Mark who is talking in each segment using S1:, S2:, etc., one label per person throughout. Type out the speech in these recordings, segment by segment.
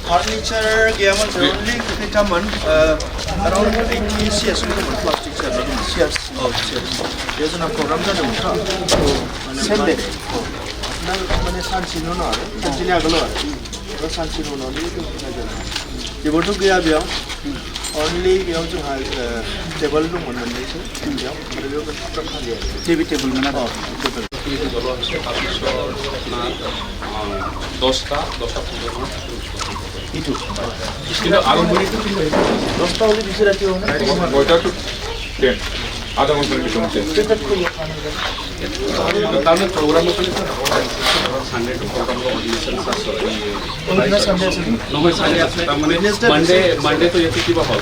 S1: Furniture gyaman only kitaman around 80 years plastic chairs. Oh, chairs. There's a program that send it. Mane sansino na, sansini agalo. Sansino na ni to je botu gya bya. Only gya jo table room on Monday se. Gya, mane jo rakha diya. TV table में ना table.
S2: ये जो है काफी शोर ना दोस्ता पूरा
S1: itu
S2: इसके आगे बढ़ी तो
S1: दोस्ता वाली दूसरी रहती हो ना
S2: बोटा तो टेन आधा घंटे की समझे ताने प्रोग्राम में संडे टू प्रोग्राम को ऑडिशन मंडे तो ये किती बाबा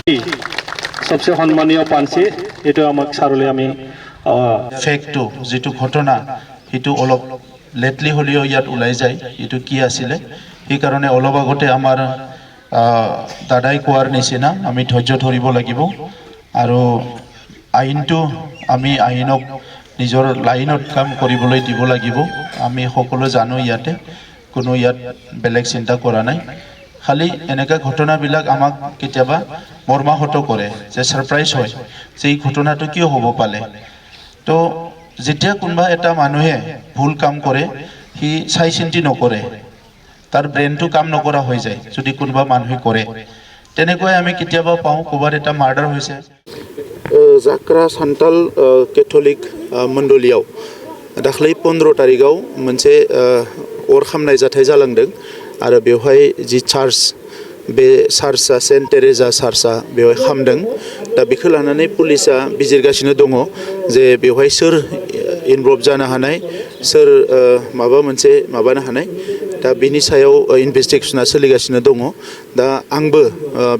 S3: सबसे सम्मानीय पानसी एटो आमाक सारले आमी
S1: फेक टू जितु घटना हितु अलप लेटली हलियो यात उलाई जाय हितु की आसिले এই কারণে অলপ আগতে আমাৰ দাদাই কোৱাৰ নিচিনা আমি ধৈৰ্য ধৰিব লাগিব আৰু আইনটো আমি আইনক নিজৰ লাইনত কাম কৰিবলৈ দিব লাগিব আমি সকলো জানো ইয়াতে কোনো ইয়াত বেলেগ চিন্তা কৰা নাই খালি এনেকা ঘটনাবিলাক আমাক কেতিয়াবা মৰ্মাহত কৰে যে সাৰপ্ৰাইজ হয় যে এই ঘটনাটো কিয় হ'ব পালে তো যেতিয়া কোনবা এটা মানুহে ভুল কাম কৰে হি চাই চিন্তি নকৰে তার ব্রেনটো কাম নকৰা হৈ যায় যদি কোনবা মানুহে কৰে তেনেকৈ আমি কেতিয়াবা পাও কোবাৰ এটা মাৰ্ডাৰ হৈছে জাকৰা সান্তাল কেথলিক মণ্ডলিयाव दाख्लै 15 तारिखआव मोनसे अर खामनाय जाथाय जालांदों आरो बेवहाय जि चार्च बे चार्चआ सेन्ट टेरेजा चार्चआ बेवहाय खामदों दा बेखौ लानानै पुलिसआ बिजिरगासिनो दङ जे बेवहाय सोर इनभल्भ जानो हानाय सोर माबा मोनसे माबानो हानाय दा बिनि सायाव इनभेस्टिगेशना सोलिगासिनो दङ दा आंबो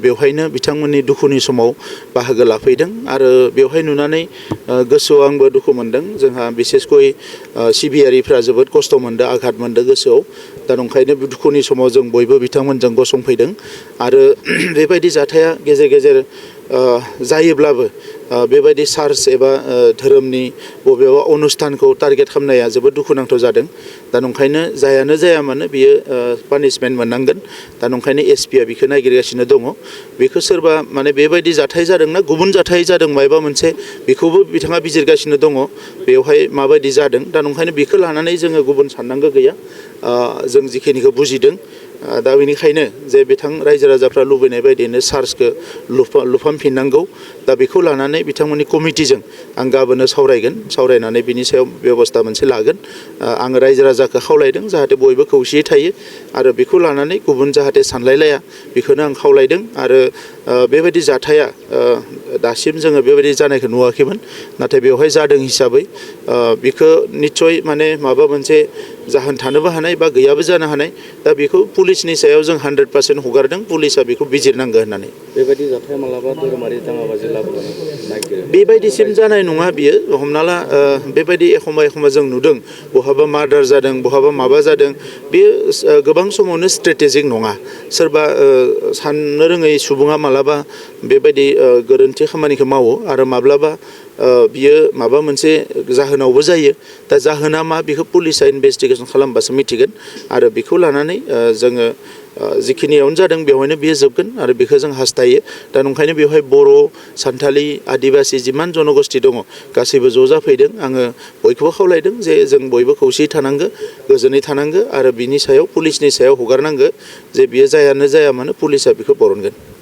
S1: बेवहायनो बिथांमोननि दुखुनि समाव बाहागो लाफैदों आरो बेवहाय नुनानै गोसोआव आंबो दुखु मोनदों जोंहा बिसेसকৈ सिबियारिफ्रा जोबोद खस्थ' मोनदों आघात मोनदों गोसोआव दा ओंखायनो दुखुनि समाव जों बयबो बिथांमोनजों गसंफैदों आरो बेबायदि जाथाया गेजेर गेजेर जायोब्लाबो बेबायदि चार्च एबा धोरोमनि बबेबा अनुष्ठानखौ टार्गेट खालामनाया जोबोद दुखुनांथाव जादों दा ओंखायनो जायानो जाया मानो बियो पानिशमेन्ट मोननांगोन दा ओंखायनो एसपिआ बिखौ नागिरगासिनो दङ बेखौ सोरबा माने बेबायदि जाथाय जादोंना गुबुन जाथाय जादों मायबा मोनसे बेखौबो बिथाङा बिजिरगासिनो दङ बेवहाय माबायदि जादों दा ओंखायनो बेखौ लानानै जोङो गुबुन साननांगौ गैया जों जिखिनिखौ बुजिदों दा बेनिखायनो जे बिथां रायजो राजाफ्रा लुबैनाय बायदिनो चार्चखौ लुफामफिननांगौ दा बेखौ लानानै बिथांमोननि कमिटिजों आं गाबोनो सावरायनानै बिनि सायाव बेबस्था मोनसे लागोन आङो रायजो राजाखौ खावलायदों जाहाथे बयबो खौसेयै थायो आरो बेखौ लानानै गुबुन जाहाथे सानलायलाया बेखौनो आं खावलायदों आरो बेबायदि जाथाया दासिम जोङो बेबायदि जानायखौ नुवाखैमोन नाथाय बेवहाय जादों हिसाबै बेखौ निश्चय माने माबा मोनसे जाहोन थानोबो हानाय बा गैयाबो जानो हानाय दा बेखौ पुलिसनि सायाव जों 100% हगारदों पुलिसआ बेखौ बिजिरनांगौ होननानै
S4: बेबायदि जाथाय मालाबा धोरोमारि दाङाबाजि लाबोनो नागिरो
S1: बेबायदिसिम जानाय नङा बियो हमना ला बेबायदि एखमबा जों नुदों बहाबा मार्डार जादों बहाबा माबा जादों बेयो गोबां समावनो स्ट्रेटेजिक नङा सोरबा साननो रोङै सुबुङा मालाबा बेबायदि गोरोन्थि खामानिखौ मावो आरो माब्लाबा बियो माबा मोनसे जाहोनावबो जायो दा जाहोना मा बेखौ पुलिसआ इनभेस्टिगेशन खालामबासो मिथिगोन आरो बेखौ लानानै जोङो जिखिनियावनो जादों बेवहायनो बियो जोबगोन आरो बेखौ जों हास्थायो दा ओंखायनो बेवहाय बर' सान्थालि आदिबासि जिमान जनगोष्ठी दङ गासैबो ज' जाफैदों आङो बयखौबो खावलायदों जे जों बयबो खौसेयै थानांगो गोजोनै थानांगो आरो बिनि सायाव पुलिसनि सायाव हगारनांगो जे बियो जायानो जाया मानो पुलिसआ बेखौ बरनगोन